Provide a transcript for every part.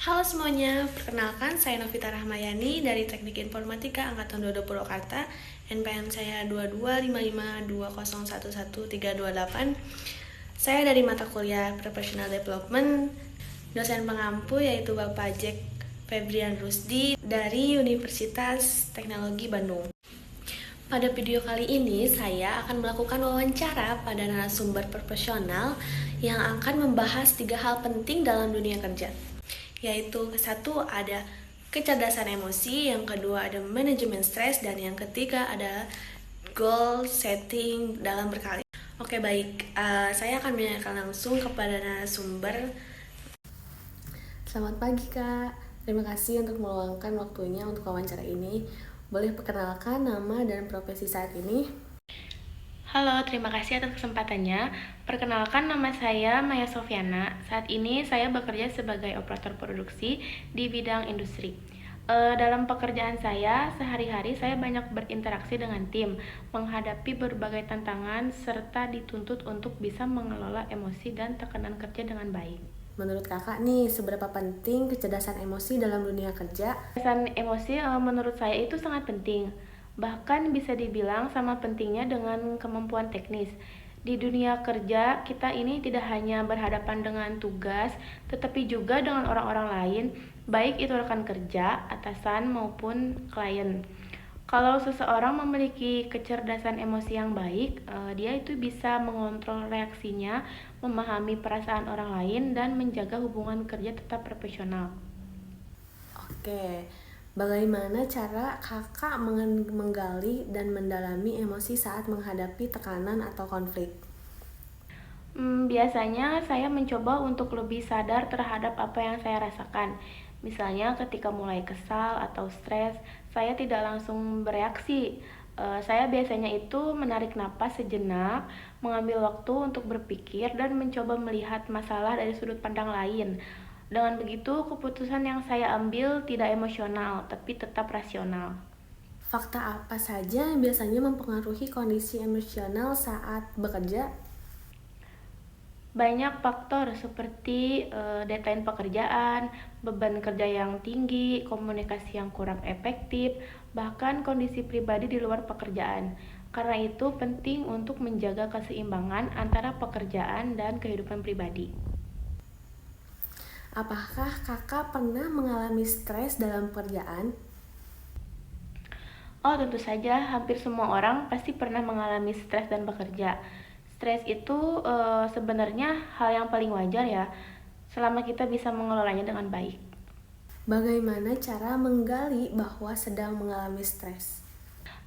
Halo semuanya, perkenalkan saya Novita Rahmayani dari Teknik Informatika Angkatan 22 Purwakarta. NPM saya 225520111328. Saya dari mata kuliah Professional Development. Dosen pengampu yaitu Bapak Jack Febrian Rusdi dari Universitas Teknologi Bandung. Pada video kali ini, saya akan melakukan wawancara pada narasumber profesional yang akan membahas 3 hal penting dalam dunia kerja. Yaitu satu ada kecerdasan emosi, yang kedua ada manajemen stres, dan yang ketiga adalah goal setting dalam berkarya. Oke baik, saya akan menanyakan langsung kepada narasumber. Selamat pagi Kak, terima kasih untuk meluangkan waktunya untuk wawancara ini. Boleh perkenalkan nama dan profesi saat ini? Halo, terima kasih atas kesempatannya. Perkenalkan, nama saya Maya Sofiana. Saat ini saya bekerja sebagai operator produksi di bidang industri. Dalam pekerjaan saya, sehari-hari saya banyak berinteraksi dengan tim, menghadapi berbagai tantangan, serta dituntut untuk bisa mengelola emosi dan tekanan kerja dengan baik. Menurut kakak nih, seberapa penting kecerdasan emosi dalam dunia kerja? Kecerdasan emosi menurut saya itu sangat penting. Bahkan bisa dibilang sama pentingnya dengan kemampuan teknis. Di dunia kerja, kita ini tidak hanya berhadapan dengan tugas, tetapi juga dengan orang-orang lain, baik itu rekan kerja, atasan, maupun klien. Kalau seseorang memiliki kecerdasan emosi yang baik, dia itu bisa mengontrol reaksinya, memahami perasaan orang lain, dan menjaga hubungan kerja tetap profesional. Oke, bagaimana cara kakak menggali dan mendalami emosi saat menghadapi tekanan atau konflik? Biasanya saya mencoba untuk lebih sadar terhadap apa yang saya rasakan. Misalnya ketika mulai kesal atau stres, saya tidak langsung bereaksi. Saya biasanya itu menarik napas sejenak, mengambil waktu untuk berpikir dan mencoba melihat masalah dari sudut pandang lain. Dengan begitu, keputusan yang saya ambil tidak emosional, tapi tetap rasional. Fakta apa saja yang biasanya mempengaruhi kondisi emosional saat bekerja? Banyak faktor seperti deadline pekerjaan, beban kerja yang tinggi, komunikasi yang kurang efektif, bahkan kondisi pribadi di luar pekerjaan. Karena itu penting untuk menjaga keseimbangan antara pekerjaan dan kehidupan pribadi. Apakah kakak pernah mengalami stres dalam pekerjaan? Oh, tentu saja, hampir semua orang pasti pernah mengalami stres dan bekerja. Stres itu sebenarnya hal yang paling wajar ya, selama kita bisa mengelolanya dengan baik. Bagaimana cara menggali bahwa sedang mengalami stres?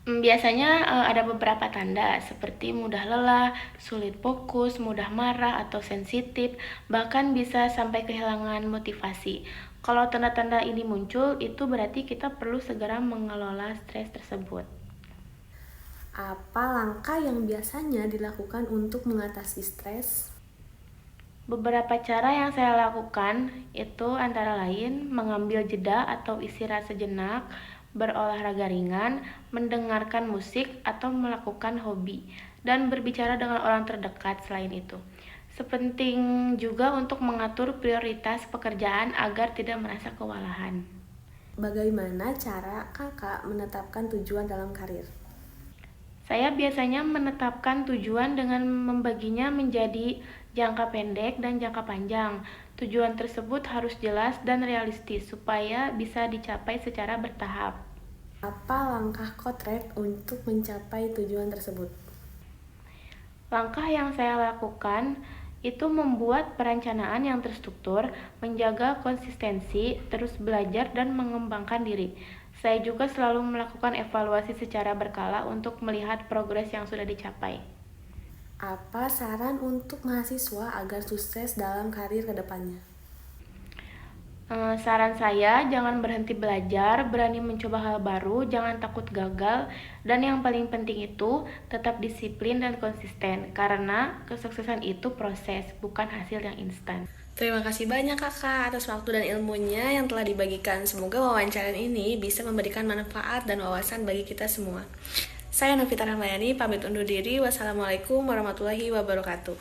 Biasanya ada beberapa tanda seperti mudah lelah, sulit fokus, mudah marah atau sensitif, bahkan bisa sampai kehilangan motivasi. Kalau tanda-tanda ini muncul, itu berarti kita perlu segera mengelola stres tersebut. Apa langkah yang biasanya dilakukan untuk mengatasi stres? Beberapa cara yang saya lakukan itu antara lain mengambil jeda atau istirahat sejenak, berolahraga ringan, mendengarkan musik atau melakukan hobi, dan berbicara dengan orang terdekat selain itu. Sepenting juga untuk mengatur prioritas pekerjaan agar tidak merasa kewalahan. Bagaimana cara kakak menetapkan tujuan dalam karir? Saya biasanya menetapkan tujuan dengan membaginya menjadi jangka pendek dan jangka panjang. Tujuan tersebut harus jelas dan realistis supaya bisa dicapai secara bertahap. Apa langkah konkret untuk mencapai tujuan tersebut? Langkah yang saya lakukan itu membuat perencanaan yang terstruktur, menjaga konsistensi, terus belajar dan mengembangkan diri. Saya juga selalu melakukan evaluasi secara berkala untuk melihat progres yang sudah dicapai. Apa saran untuk mahasiswa agar sukses dalam karir ke depannya? Saran saya, jangan berhenti belajar, berani mencoba hal baru, jangan takut gagal, dan yang paling penting itu tetap disiplin dan konsisten, karena kesuksesan itu proses, bukan hasil yang instan. Terima kasih banyak kakak atas waktu dan ilmunya yang telah dibagikan. Semoga wawancara ini bisa memberikan manfaat dan wawasan bagi kita semua. Saya Novita Rahmayani, pamit undur diri. Wassalamualaikum warahmatullahi wabarakatuh.